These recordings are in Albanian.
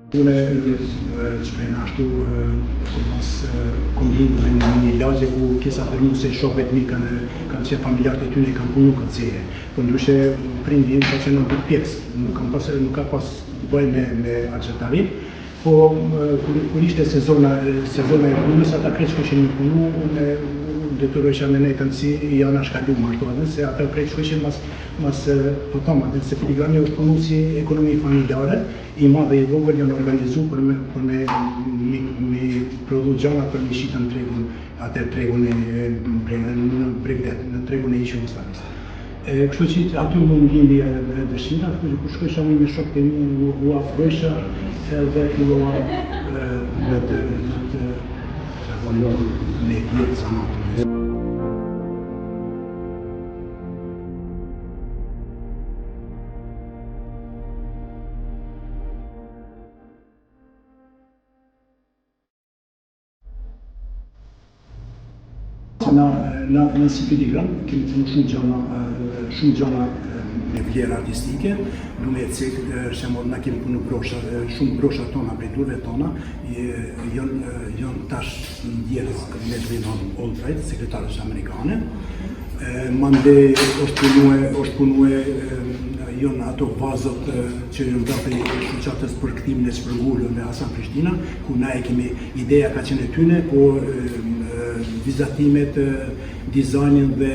Unë që prejnë ashtu, mos kom hindur në një lagje ku kesa përnu se shokët mi kanë qenë familjarët e tyre i kanë punu këtë zeje. Po ndryshe prindin ka qenë në pjesë, nuk ka pas bëj me agjertarin, po kur ishte sezona e punës, ata kreç këshin një punu, unë detyrojsha me nejtën si janë shkalu martohen, se ata kreç këshin mas po toma, se Filigrani është punu si ekonomi familjare, i madhe i vogël janë organizu për me prodhu gjana për me shitën tregun, atë tregun në Bregdet, në tregun e ishë Jugosllavisë. Kështu që aty më ndjeli dëshira, kur shkojsha me shokët e mi, u afrojsha edhe u në të në vjetë zanatë. Në si Filigran kemi punu shumë gjana me vlerë artistike, du me cekë, shemor, na kemi punu shumë brosha tona prej durve tona, janë tash ndjerës me Edwin Albright, sekretarës amerikane. Mande është punue janë ato vazot që janë date shoqatës për këtimin e shpërngullur me Hasan Prishtina, ku na e kemi ideja ka qenë tyne, po vizatimet, dizajnin dhe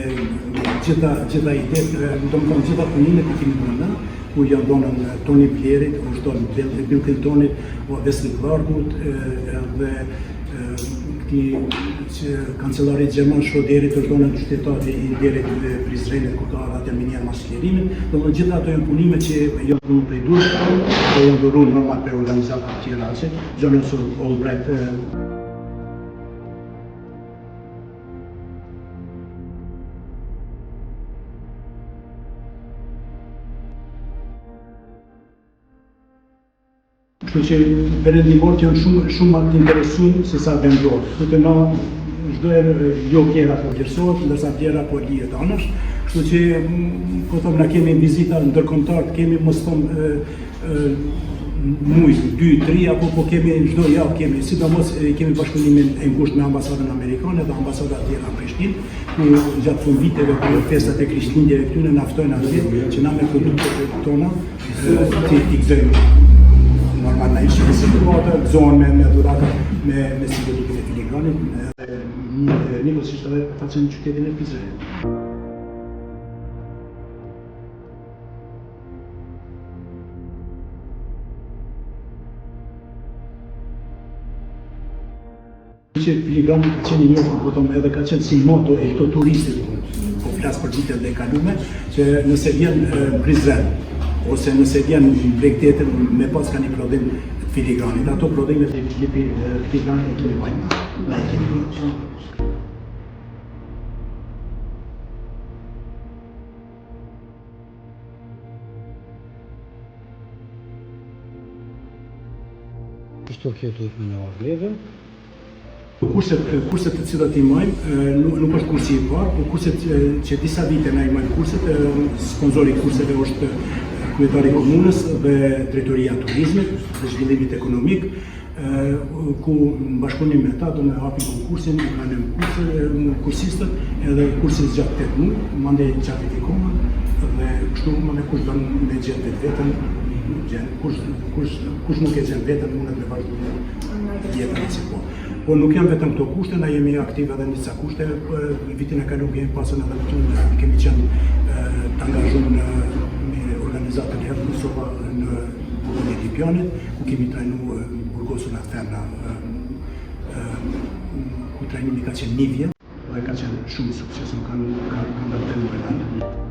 gjitha idet, gjitha punimet e kemi brenda, ku janë donën Toni Blerit, është donë Bill Clintonit, Wesley Clarkut, dhe këti kancelarit Gjerman Schroederit është donën qytetari i Derit Prizrenit, ku ka arra terminian masklerimin. Donë gjitha ato janë punime që janë dhuru prej durë, dhe janë dhuru normal për organizatë të tjera që, John Albright. Kështu që perëndimorët janë shumë më të interesuar se sa vendorë. Kështu na çdo jo kjera po vlerësohet, ndërsa tjera po lihet anash. Kështu që po them na kemi vizita ndërkombëtar, kemi mos them muj, 2-3 apo po kemi çdo javë kemi, sidomos kemi bashkëpunimin e ngushtë me ambasadën amerikane dhe ambasadat tjera në Prishtinë, ku gjatë fund viteve për festat e Krishtlindjeve këtyre na ftojnë atje që na me produktet tona t'i gëzojmë. Normal na ishte situatë, zonë me dhurata me simbolikin e Filigranit, njëkohësisht edhe facen qytetin e Prizrenit. Që Filigrani ka qenë i njohur, po them edhe ka qenë si moto e këto turistit, po flas për vitet e kaluara, që nëse vjen në Prizren ose nëse vjen në Bregdetin me pas ka një prodhim të Filigranit, ato prodhimet e Filigranit e kemi bajnë, na e kemi bajnë. Kështu kjo duhet me një vlerë. Kurset të cilat i majmë, nuk është kursi i parë, po kurset që disa vite na i majmë kurset, sponsori kurseve është kryetari i komunës dhe drejtoria e turizmit dhe zhvillimit ekonomik, ku në bashkëpunim me ta do në hapin konkursin, kanë kursistët edhe kursin zgjatë 8 muaj, mandej certifikohen dhe kështu me kush do me gjetë vetën, kush nuk e gjen vetën mundet me vazhdu jetën si po. Po nuk janë vetëm këto kushte, na jemi aktiv edhe në disa kushte, vitin e kaluar kemi pasur edhe kemi qenë të angazhuar në organizatën Herë Kosova në Komunë e Lipjanit, ku kemi trajnu burgosur atë femna, ku trajnimi ka qenë 1 vjet, dhe ka qenë shumë i suksesshëm, kanë dalë 8 muaj.